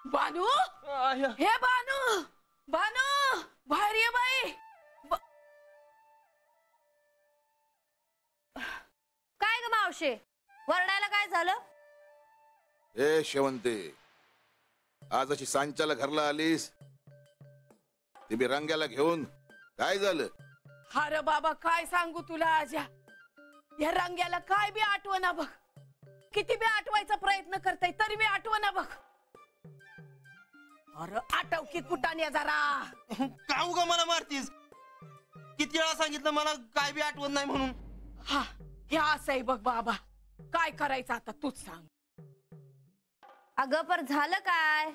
बानू, हे बानू, बानू बाहेर ये बाई. काय ग मावशे, वरडायला काय झालं? ए शेवंते, आज अशी सांच्याला घरला आलीस, ती बी रंग्याला घेऊन. काय झालं? अरे बाबा काय सांगू तुला आज्या, या रंग्याला काय बी आठवना बघ. किती बी आठवायचा प्रयत्न करताय तरी बी आठवना बघ. अरे आठव की कुटाने जरा. का उगा मला मारतीस? किती वेळा सांगितलं मला काय बी आठवत नाही म्हणून. हा, हे असं आहे बघ बाबा, काय करायचं आता तूच सांग. अगं पर झालं काय?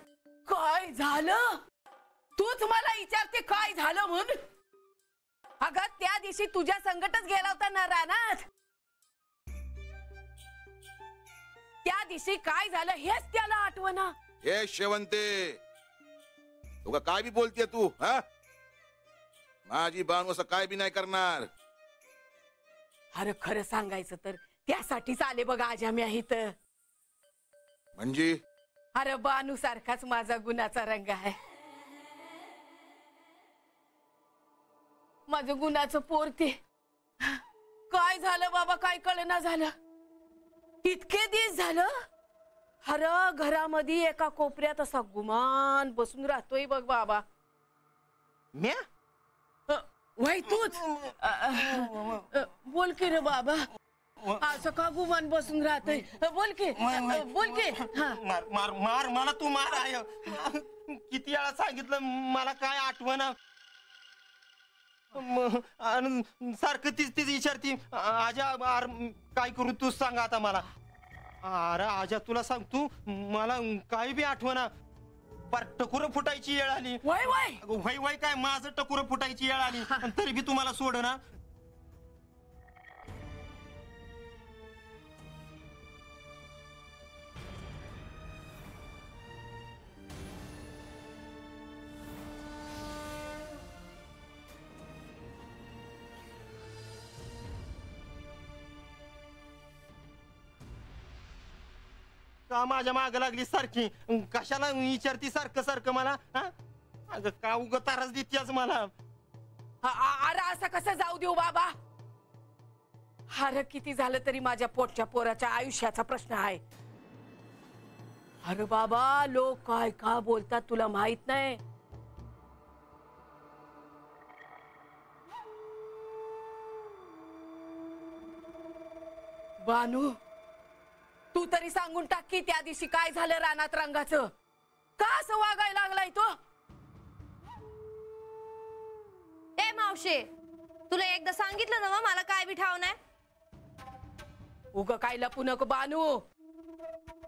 काय झालं? तूच मला विचारते काय झालं म्हणून. अगं त्या दिवशी तुझ्या संकटच गेला होता ना रानात. त्या दिवशी काय झालं हेच त्याला आठवना. हे शेवंते, तुका काय बी बोलतेय तू? हा, माझी बानू असं काय बी नाही करणार. अरे खरं सांगायचं तर त्यासाठीच आले बघ आज आम्ही आहेत. म्हणजे? अरे बानू सारखाच माझा गुणाचा रंग आहे. माझं गुणाचं पोर ते. काय झालं बाबा, काय कळना झालं. इतके दिवस झालं अरे घरामध्ये एका कोपऱ्यात असा गुमान बसून राहतोय बघ बाबा. म्या वय तूच. बोल की रे बाबा, असं का गुमान बसून राहतोय? बोल की, बोल की. मार मार मार मला तू मार आहे. किती वेळा सांगितलं मला काय आठवना. सारखं तीच तीच विचारती. आजा काय करू तू सांग आता मला. अरे आजा तुला सांगतो मला काय बी आठवना. पर टकुरं फुटायची वेळ आली. वय वय वय वय काय माझं टकुरं फुटायची वेळ आली तरी बी तुम्हाला सोड ना. का माझ्या माग लागली सारखी? कशाला विचारती सारखं सारखं मला? अगं का उग ताराच देतेस मला? अरे असं कसं जाऊ देऊ बाबा. अरे किती झालं तरी माझ्या पोटच्या पोराच्या आयुष्याचा प्रश्न आहे. अरे बाबा लोक काय का बोलतात तुला माहित नाही. बानू तू तरी सांगून टाक की त्या दिवशी काय झालं रानात रंगाचं. का असं वागायला लागलाय तो? ए मावशे, तुला एकदा सांगितलं ना मला काय बी ठाव नाही. उग काय लपू नको बानू,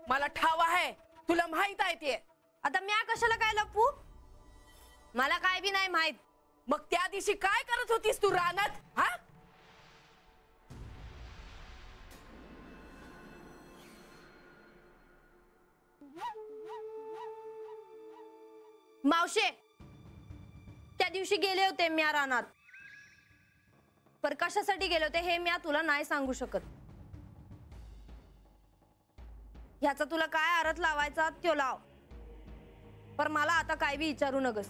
मला ठाव आहे, तुला माहित आहे ते. आता म्या कशाला काय लपू? मला काय बी नाही माहित. मग त्या दिवशी काय करत होतीस तू रानात? हा, मावशे त्या दिवशी गेले होते म्या रानात. पर कशासाठी गेले होते हे म्या तुला नाही सांगू शकत. ह्याचा तुला काय अर्थ लावायचा तो लाव, पर मला आता काय बी विचारू नगस.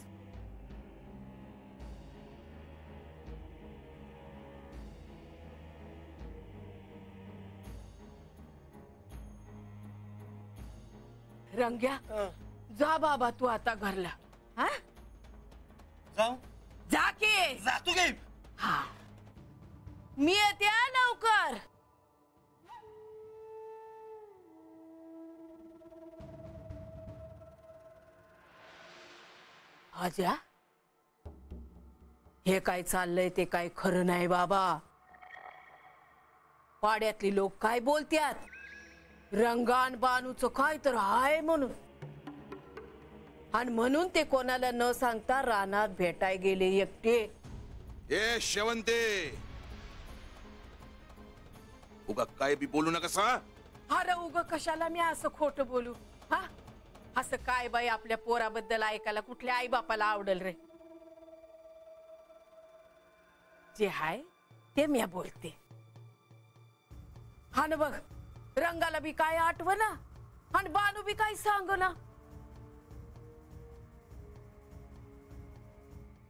रंग्या जा बाबा तू आता घरला. हा जाऊ जा की. जातो गे. हा मी येते लवकर. आजा हे काय चाललंय ते काय खरं नाही बाबा. पाड्यातली लोक काय बोलत्यात, रंगान बानूचं काय तर आहे म्हणून, आणि म्हणून ते कोणाला न सांगता रानात भेटाय गेले एकटे. ए शेवंते, उगा काय बी बोलू नका सा. अरे उग कशाला मी असं खोटं बोलू? हा असं काय बाई आपल्या पोराबद्दल ऐकायला कुठल्या आई बापाला आवडल रे. जे हाय ते मी बोलते. हा ना बघ, रंगाला बी काय आठवना आणि बानू बी काय सांग ना.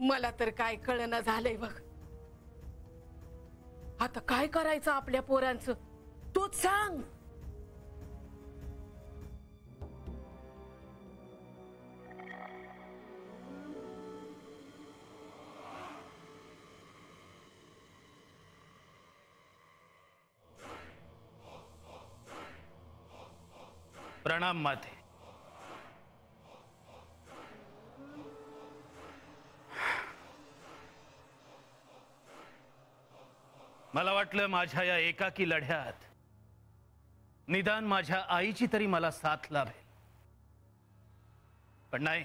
मला तर काय कळना झालंय बघ. आता काय करायचं आपल्या पोरांचं तूच सांग. प्रणाम माते. मला वाटलं माझ्या या एकाकी लढ्यात निदान माझ्या आईची तरी मला साथ लाभेल, पण नाही.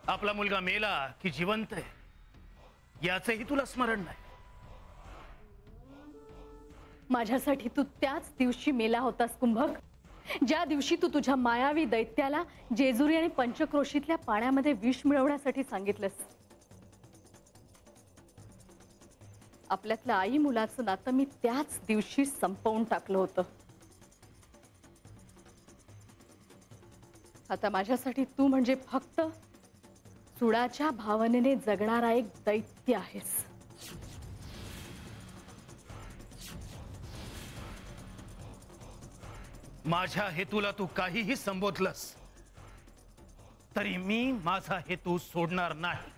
आपला मुलगा मेला की जिवंत आहे याचंही तुला स्मरण नाही. माझ्यासाठी तू त्याच दिवशी मेला होतास कुंभक, ज्या दिवशी तू तुझ्या मायावी दैत्याला जेजुरी आणि पंचक्रोशीतल्या पाण्यामध्ये विष मिळवण्यासाठी सांगितलंस. आपल्यातलं आई मुलाचं नातं मी त्याच दिवशी संपवून टाकलं होतं. आता माझ्यासाठी तू म्हणजे फक्त सुडाच्या भावनेने जगणारा एक दैत्य आहेस. माझ्या हेतूला तू काहीही संबोधलंस तरी मी माझा हेतू सोडणार नाही.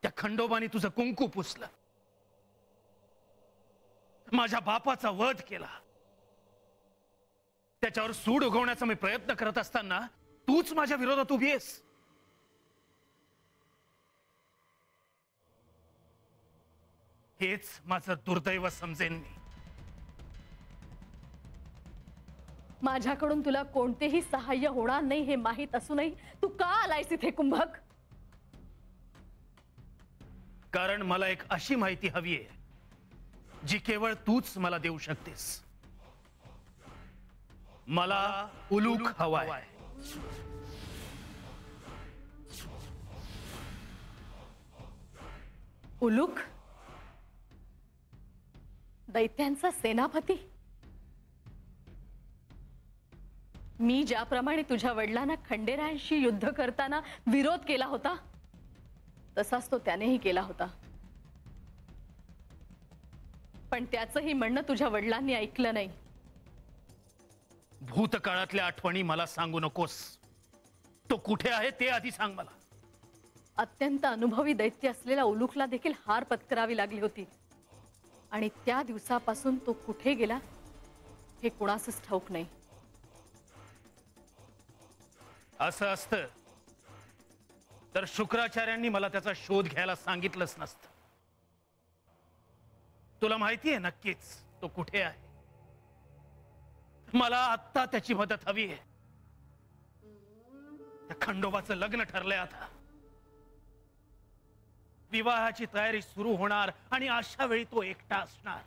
त्या खंडोबाने तुझं कुंकू पुसलं, माझ्या बापाचा वध केला, त्याच्यावर सूड उगवण्याचा मी प्रयत्न करत असताना तूच माझ्या विरोधात उभी आहेस. हेच माझं दुर्दैव समजेन मी. माझ्याकडून तुला कोणतेही सहाय्य होणार नाही हे माहीत असूनही तू का आलायस इथे कुंभक? कारण मला एक अशी माहिती हवी आहे जी केवळ तूच मला देऊ शकतेस. मला उलूक हवाय. उलूक? दैत्यांचा सेनापती? मी ज्याप्रमाणे तुझ्या वडिलांना खंडेरायांशी युद्ध करताना विरोध केला होता तसाच तो त्यानेही केला होता, पण त्याचंही म्हणणं तुझ्या वडिलांनी ऐकलं नाही. भूतकाळातल्या आठवणी मला सांगू नकोस. तो कुठे आहे ते आधी सांग मला. अत्यंत अनुभवी दैत्य असलेल्या उलूकला देखील हार पत्करावी लागली होती आणि त्या दिवसापासून तो कुठे गेला हे कुणासच ठाऊक नाही. असं असतं तर शुक्राचार्यांनी मला त्याचा शोध घ्यायला सांगितलंच नसतं. तुला माहिती आहे नक्कीच तो कुठे आहे. मला आत्ता त्याची मदत हवी आहे. त्या खंडोबाचं लग्न ठरलंय आता. विवाहाची तयारी सुरू होणार आणि अशा वेळी तो एकटा असणार.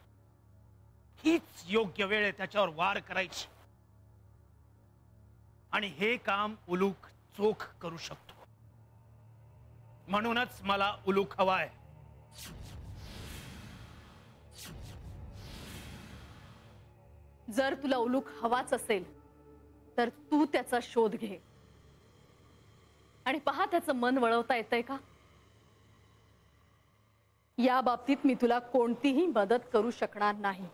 हीच योग्य वेळ आहे त्याच्यावर वार करायची. आणि हे काम उलूक चोख करू शकतो. म्हणूनच मला उलूक हवाय. जर तुला उलूक हवाच असेल तर तू त्याचा शोध घे आणि पहा त्याचं मन वळवता येतंय का. या बाबतीत मी तुला कोणतीही मदत करू शकणार नाही.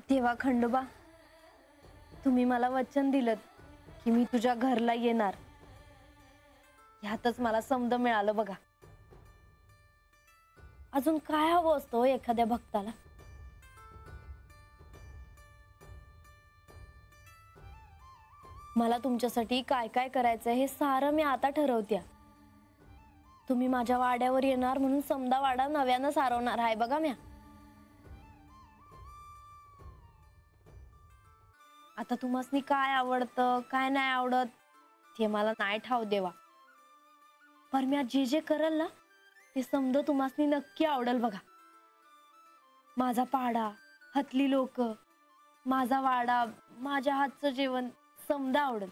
देवा खंडोबा, तुम्ही मला वचन दिलं की मी तुझ्या घरला येणार. ह्यातच मला समज मिळालं बघा. अजून काय हवं असतं एखाद्या भक्ताला? मला तुमच्यासाठी काय काय करायचं हे सारं मी आता ठरवत्या. तुम्ही माझ्या वाड्यावर येणार म्हणून समदा वाडा नव्यानं सारवणार आहे बघा म्या. आता तुम्हासनी काय आवडतं काय नाही आवडत ते मला नाही ठाव देवा, पण मी जे जे करल ना ते समद तुम्हासनी नक्की आवडल बघा. माझा पाडा, हातली लोक, माझा वाडा, माझ्या हातचं जेवण समद आवडल.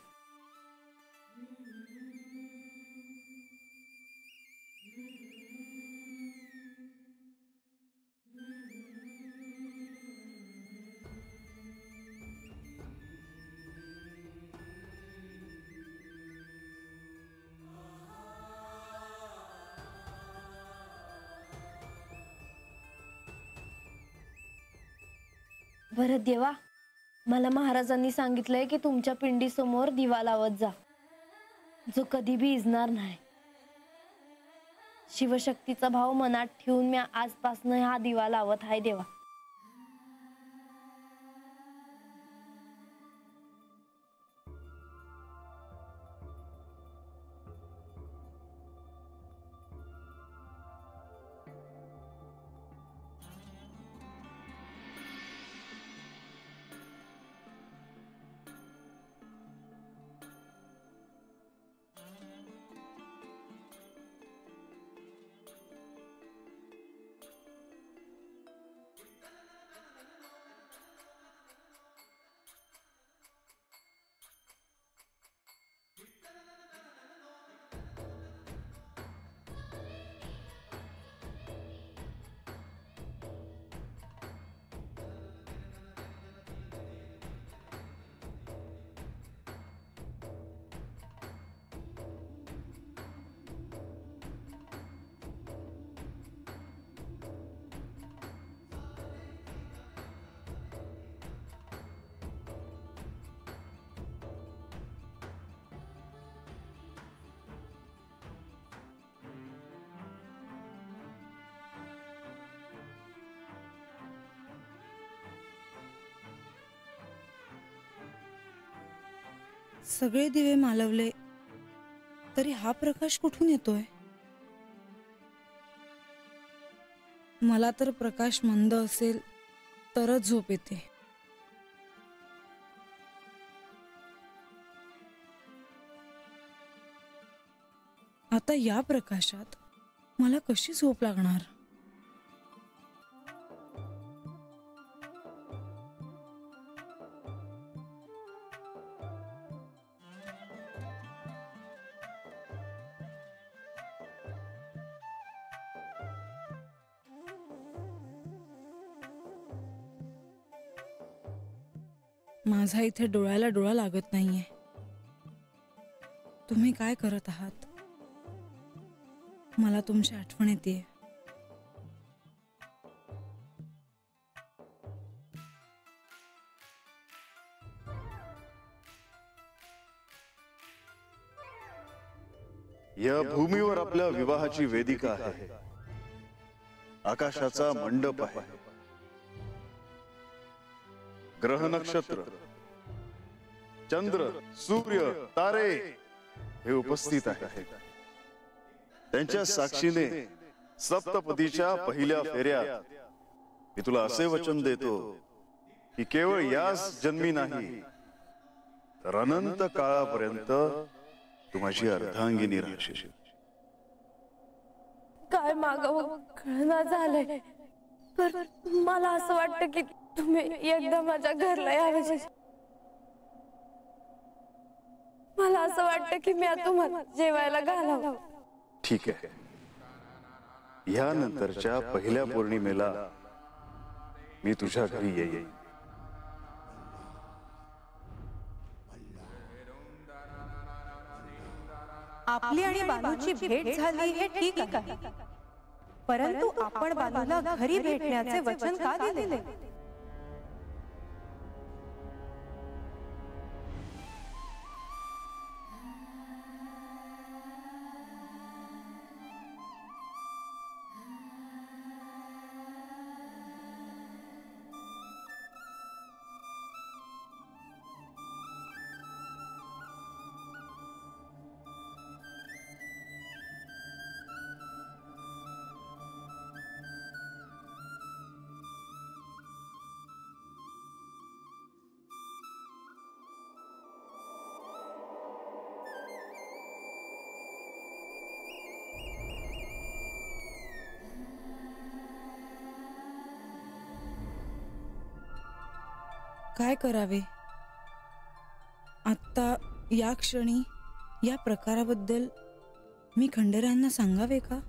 बरं देवा, मला महाराजांनी सांगितलंय की तुमच्या पिंडी समोर दिवा लावत जा, जो कधी बी इजणार नाही. शिवशक्तीचा भाव मनात ठेवून मी आजपासून हा दिवा लावत आहे देवा. सगळे दिवे मालवले तरी हा प्रकाश कुठून येतोय? मला तर प्रकाश मंद असेल तरच झोप येते. आता या प्रकाशात मला कशी झोप लागणार? माझा इथे डोळ्याला डोळा लागत नाहीये. तुम्ही काय करत आहात? मला तुमची आठवण येते. या भूमीवर आपल्या विवाहाची वेदिका आहे. आकाशाचा मंडप आहे. ग्रह नक्षत्र, चंद्र, सूर्य, तारे हे उपस्थित आहेत. त्यांच्या साक्षीने सप्तपदीच्या पहिल्या फेऱ्यात मी तुला असे वचन देतो की केवळ याच जन्मी नाही तर अनंत काळापर्यंत तू माझी अर्धांगिनी राहशील. काय मागावं कळना झालंय, पण मला असं वाटतं की तुम्ही एकदा माझ्या घरला यावे. मला असं वाटतं की मी तुम्हाला जेवायला घालावं. ठीक आहे. यानंतरच्या पहिल्या पौर्णिमेला मी तुझ्या घरी येईन. आपली आणि बानूची भेट झाली हे ठीक आहे, परंतु आपण बानूला घरी भेटण्याचे वचन का दिले? काय करावे? आत्ता या क्षणी या प्रकाराबद्दल मी खंडेरायांना सांगावे का?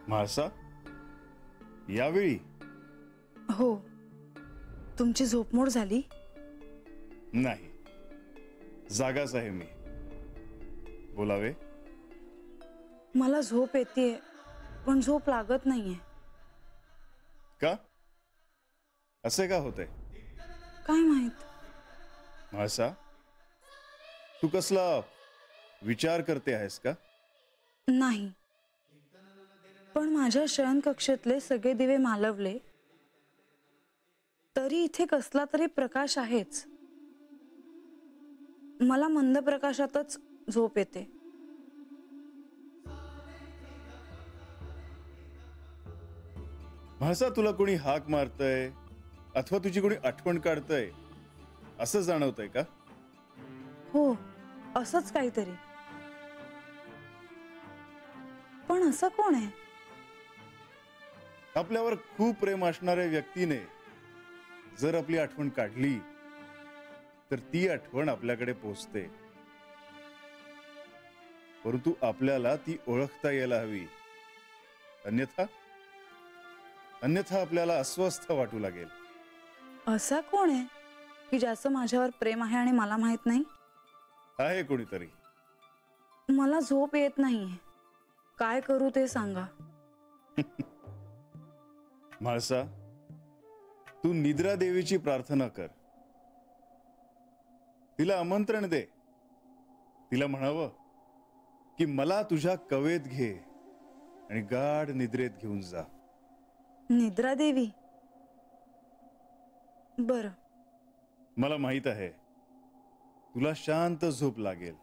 म्हाळसा, यावेळी? हो. तुमची झोपमोड झाली? नाही, जागाच आहे मी. बोलावे? मला झोप येते, पण झोप लागत नाहीये. का? असे का होते? काय माहित. म्हाळसा, तू कसला विचार करते आहेस का? नाही, पण माझ्या शयनकक्षेतले सगळे दिवे मालवले तरी इथे कसला तरी प्रकाश आहेच. मला मंद प्रकाशातच झोप येते. म्हाळसा, तुला कोणी हाक मारतय अथवा तुझी कोणी आठवण काढतय असं जाणवतंय का? हो, असंच काहीतरी. पण असं कोण आहे? आपल्यावर खूप प्रेम असणाऱ्या व्यक्तीने जर आपली आठवण काढली तर ती आठवण आपल्याकडे पोहोचते, परंतु आपल्याला ती ओळखता यायला हवी. अन्यथा आपल्याला अस्वस्थ वाटू लागेल. असा कोण आहे की ज्याचं माझ्यावर प्रेम आहे आणि मला माहित नाही? आहे कोणीतरी. मला झोप येत नाहीये. काय करू ते सांगा. म्हाळसा, तू निद्रा देवीची प्रार्थना कर. तिला आमंत्रण दे. तिला म्हणावं की मला तुझ्या कवेत घे आणि गाढ निद्रेत घेऊन जा. निद्रा देवी? बर. मला माहित आहे तुला शांत झोप लागेल,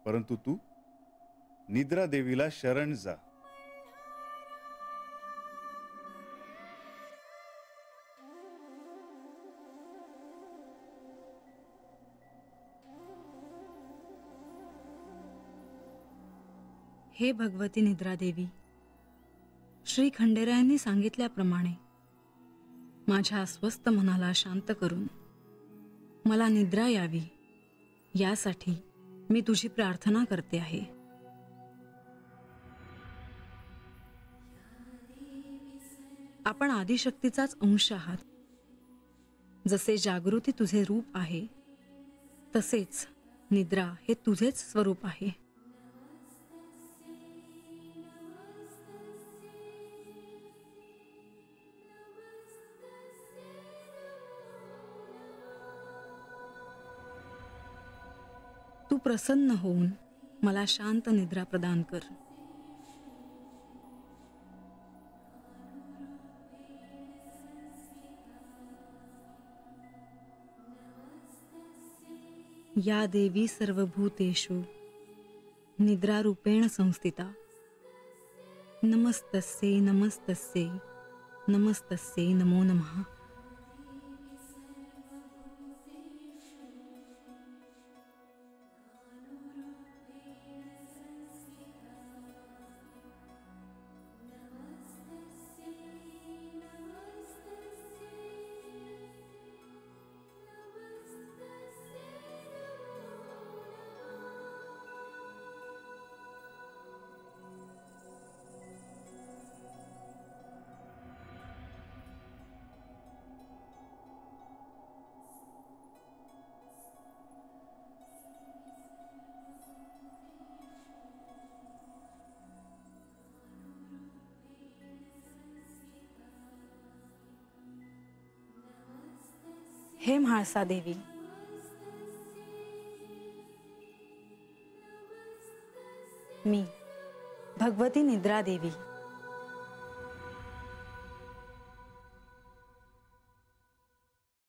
परंतु तू निद्रा देवीला शरण जा. हे भगवती निद्रा देवी, श्री खंडेरायांनी सांगितल्याप्रमाणे माझ्या अस्वस्थ मनाला शांत करून मला निद्रा यावी यासाठी मी तुझी प्रार्थना करते आहे. आपण आदिशक्तीचाच अंश आहात. जसे जागृती तुझे रूप आहे, तसेच निद्रा हे तुझेच स्वरूप आहे. तू प्रसन्न होऊन मला शांत निद्रा प्रदान कर. या देवी सर्वभूतेषु निद्रारूपेण संस्थिता. नमस्तस्यै नमस्तस्यै नमस्तस्यै नमो नमः. हे म्हाळसा देवी, मी भगवती निद्रा देवी